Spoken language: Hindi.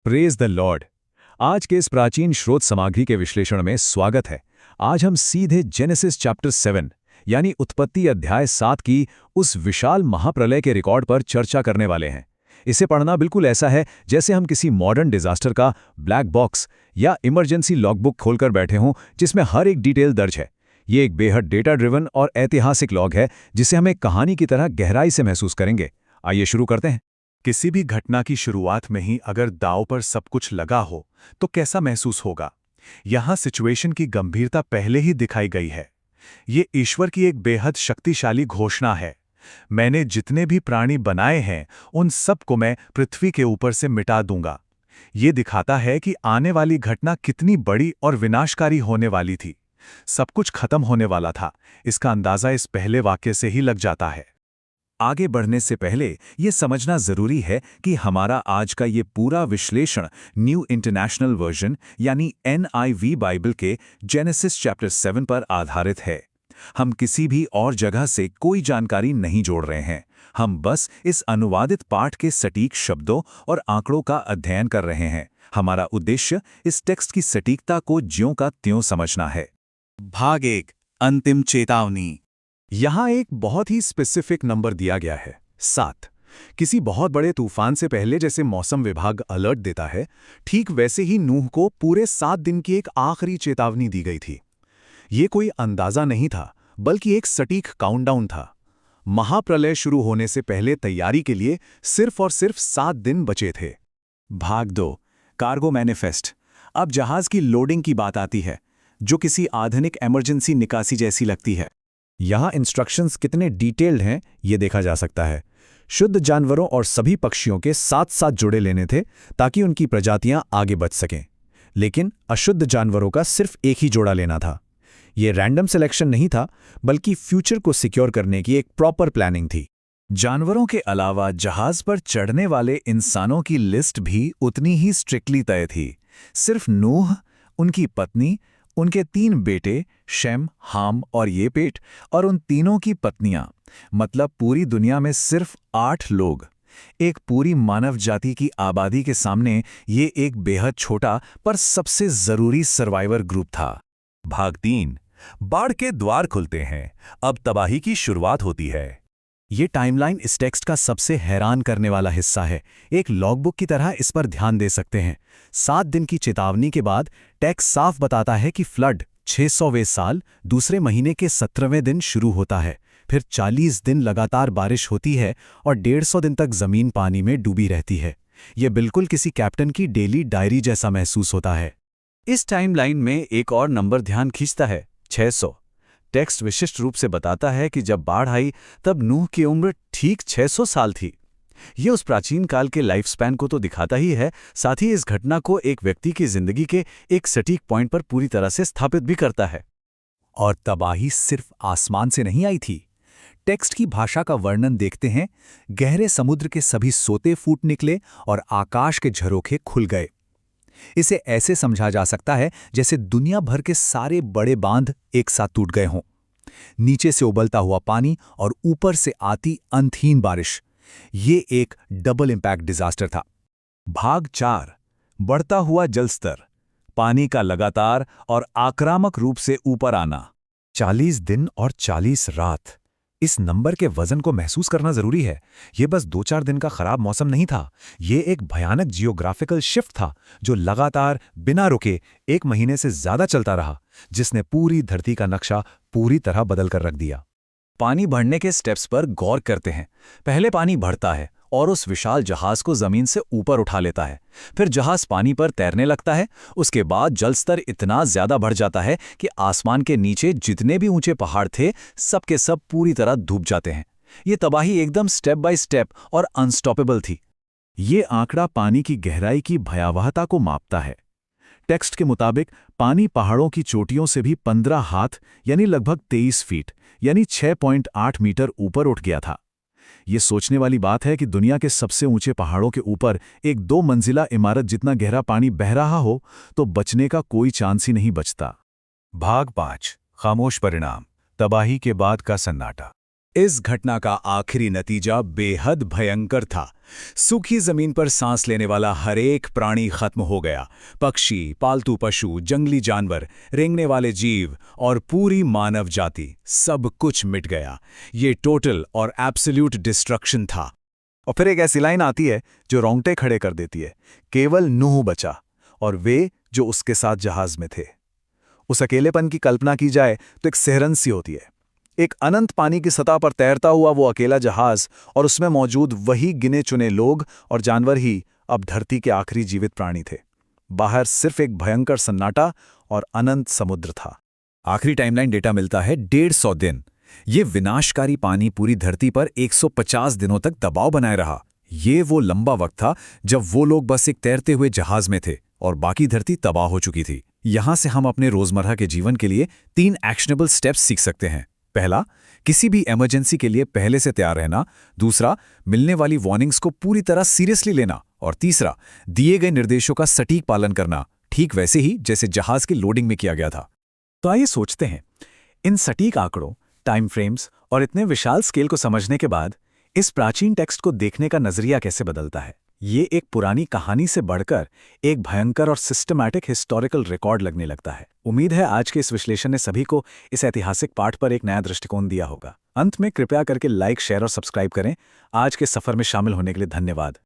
Praise the Lord. आज के इस प्राचीन स्रोत सामग्री के विश्लेषण में स्वागत है। आज हम सीधे जेनेसिस चैप्टर 7 यानी उत्पत्ति अध्याय 7 की उस विशाल महाप्रलय के रिकॉर्ड पर चर्चा करने वाले हैं। इसे पढ़ना बिल्कुल ऐसा है जैसे हम किसी मॉडर्न डिजास्टर का ब्लैक बॉक्स या इमरजेंसी लॉगबुक खोलकर बैठे हों, जिसमें हर एक डिटेल दर्ज है। ये एक बेहद डेटा ड्रिवन और ऐतिहासिक लॉग है जिसे हम एक कहानी की तरह गहराई से महसूस करेंगे। आइए शुरू करते हैं। किसी भी घटना की शुरुआत में ही अगर दांव पर सब कुछ लगा हो तो कैसा महसूस होगा। यहां सिचुएशन की गंभीरता पहले ही दिखाई गई है। ये ईश्वर की एक बेहद शक्तिशाली घोषणा है। मैंने जितने भी प्राणी बनाए हैं उन सब को मैं पृथ्वी के ऊपर से मिटा दूंगा। ये दिखाता है कि आने वाली घटना कितनी बड़ी और विनाशकारी होने वाली थी। सब कुछ खत्म होने वाला था, इसका अंदाजा इस पहले वाक्य से ही लग जाता है। आगे बढ़ने से पहले ये समझना जरूरी है कि हमारा आज का ये पूरा विश्लेषण न्यू इंटरनेशनल वर्जन यानी NIV बाइबल के जेनेसिस चैप्टर 7 पर आधारित है। हम किसी भी और जगह से कोई जानकारी नहीं जोड़ रहे हैं। हम बस इस अनुवादित पाठ के सटीक शब्दों और आंकड़ों का अध्ययन कर रहे हैं। हमारा उद्देश्य इस टेक्स्ट की सटीकता को ज्यों का त्यों समझना है। भाग 1, अंतिम चेतावनी। यहाँ एक बहुत ही स्पेसिफिक नंबर दिया गया है, 7। किसी बहुत बड़े तूफान से पहले जैसे मौसम विभाग अलर्ट देता है, ठीक वैसे ही नूह को पूरे 7 दिन की एक आखिरी चेतावनी दी गई थी। ये कोई अंदाजा नहीं था, बल्कि एक सटीक काउंटडाउन था। महाप्रलय शुरू होने से पहले तैयारी के लिए सिर्फ और सिर्फ 7 दिन बचे थे। भाग 2, कार्गो मैनिफेस्ट। अब जहाज की लोडिंग की बात आती है, जो किसी आधुनिक इमरजेंसी निकासी जैसी लगती है। यहाँ इंस्ट्रक्शंस कितने डिटेल्ड हैं ये देखा जा सकता है। शुद्ध जानवरों और सभी पक्षियों के साथ साथ जुड़े लेने थे ताकि उनकी प्रजातियां आगे बढ़ सकें, लेकिन अशुद्ध जानवरों का सिर्फ एक ही जोड़ा लेना था। ये रैंडम सिलेक्शन नहीं था, बल्कि फ्यूचर को सिक्योर करने की एक प्रॉपर प्लानिंग थी। जानवरों के अलावा जहाज पर चढ़ने वाले इंसानों की लिस्ट भी उतनी ही स्ट्रिक्टली तय थी। सिर्फ नूह, उनकी पत्नी, उनके 3 बेटे शेम, हाम और येपेट, और उन तीनों की पत्नियां, मतलब पूरी दुनिया में सिर्फ 8 लोग। एक पूरी मानव जाति की आबादी के सामने ये एक बेहद छोटा पर सबसे जरूरी सर्वाइवर ग्रुप था। भाग 3, बाढ़ के द्वार खुलते हैं। अब तबाही की शुरुआत होती है। ये टाइमलाइन इस टेक्स्ट का सबसे हैरान करने वाला हिस्सा है। एक लॉगबुक की तरह इस पर ध्यान दे सकते हैं। 7 दिन की चेतावनी के बाद टेक्स्ट साफ बताता है कि फ्लड 600वें साल दूसरे महीने के 17वें दिन शुरू होता है। फिर 40 दिन लगातार बारिश होती है और 150 दिन तक जमीन पानी में डूबी रहती है। ये बिल्कुल किसी कैप्टन की डेली डायरी जैसा महसूस होता है। इस टाइमलाइन में एक और नंबर ध्यान खींचता है, 600। टेक्स्ट विशिष्ट रूप से बताता है कि जब बाढ़ आई तब नूह की उम्र ठीक 600 साल थी। ये उस प्राचीन काल के लाइफ स्पैन को तो दिखाता ही है, साथ ही इस घटना को एक व्यक्ति की जिंदगी के एक सटीक पॉइंट पर पूरी तरह से स्थापित भी करता है। और तबाही सिर्फ आसमान से नहीं आई थी। टेक्स्ट की भाषा का वर्णन देखते हैं। गहरे समुद्र के सभी सोते फूट निकले और आकाश के झरोखे खुल गए। इसे ऐसे समझा जा सकता है जैसे दुनिया भर के सारे बड़े बांध एक साथ टूट गए हों। नीचे से उबलता हुआ पानी और ऊपर से आती अंतहीन बारिश, ये एक डबल इंपैक्ट डिजास्टर था। भाग 4, बढ़ता हुआ जलस्तर। पानी का लगातार और आक्रामक रूप से ऊपर आना। 40 दिन और 40 रात। इस नंबर के वजन को महसूस करना जरूरी है। यह बस 2-4 दिन का खराब मौसम नहीं था। ये एक भयानक जियोग्राफिकल शिफ्ट था जो लगातार बिना रुके 1 महीने से ज्यादा चलता रहा, जिसने पूरी धरती का नक्शा पूरी तरह बदल कर रख दिया। पानी बढ़ने के स्टेप्स पर गौर करते हैं। पहले पानी बढ़ता है और उस विशाल जहाज को जमीन से ऊपर उठा लेता है। फिर जहाज पानी पर तैरने लगता है। उसके बाद जलस्तर इतना ज्यादा बढ़ जाता है कि आसमान के नीचे जितने भी ऊंचे पहाड़ थे सब के सब पूरी तरह डूब जाते हैं। ये तबाही एकदम स्टेप बाय स्टेप और अनस्टॉपेबल थी। ये आंकड़ा पानी की गहराई की भयावहता को मापता है। टेक्स्ट के मुताबिक पानी पहाड़ों की चोटियों से भी 15 हाथ यानी लगभग 23 फीट यानी 6.8 मीटर ऊपर उठ गया था। ये सोचने वाली बात है कि दुनिया के सबसे ऊंचे पहाड़ों के ऊपर एक 2 मंजिला इमारत जितना गहरा पानी बह रहा हो तो बचने का कोई चांस ही नहीं बचता। भाग 5, खामोश परिणाम। तबाही के बाद का सन्नाटा। इस घटना का आखिरी नतीजा बेहद भयंकर था। सूखी जमीन पर सांस लेने वाला हर एक प्राणी खत्म हो गया। पक्षी, पालतू पशु, जंगली जानवर, रेंगने वाले जीव और पूरी मानव जाति, सब कुछ मिट गया। ये टोटल और एब्सोल्यूट डिस्ट्रक्शन था। और फिर एक ऐसी लाइन आती है जो रोंगटे खड़े कर देती है। केवल नूह बचा, और वे जो उसके साथ जहाज में थे। उस अकेलेपन की कल्पना की जाए तो एक सिहरन सी होती है। एक अनंत पानी की सतह पर तैरता हुआ वो अकेला जहाज, और उसमें मौजूद वही गिने चुने लोग और जानवर ही अब धरती के आखिरी जीवित प्राणी थे। बाहर सिर्फ एक भयंकर सन्नाटा और अनंत समुद्र था। आखिरी टाइमलाइन डेटा मिलता है 150 दिन। ये विनाशकारी पानी पूरी धरती पर 150 दिनों तक दबाव बनाए रहा। ये वो लंबा वक्त था जब वो लोग बस एक तैरते हुए जहाज में थे और बाकी धरती तबाह हो चुकी थी। यहां से हम अपने रोजमर्रा के जीवन के लिए 3 एक्शनेबल स्टेप्स सीख सकते हैं। पहला, किसी भी इमरजेंसी के लिए पहले से तैयार रहना। दूसरा, मिलने वाली वार्निंग्स को पूरी तरह सीरियसली लेना। और तीसरा, दिए गए निर्देशों का सटीक पालन करना, ठीक वैसे ही जैसे जहाज की लोडिंग में किया गया था। तो आइए सोचते हैं, इन सटीक आंकड़ों, टाइम फ्रेम्स और इतने विशाल स्केल को समझने के बाद इस प्राचीन टेक्स्ट को देखने का नजरिया कैसे बदलता है। ये एक पुरानी कहानी से बढ़कर एक भयंकर और सिस्टमैटिक हिस्टोरिकल रिकॉर्ड लगने लगता है। उम्मीद है आज के इस विश्लेषण ने सभी को इस ऐतिहासिक पाठ पर एक नया दृष्टिकोण दिया होगा। अंत में कृपया करके लाइक, शेयर और सब्सक्राइब करें। आज के सफर में शामिल होने के लिए धन्यवाद।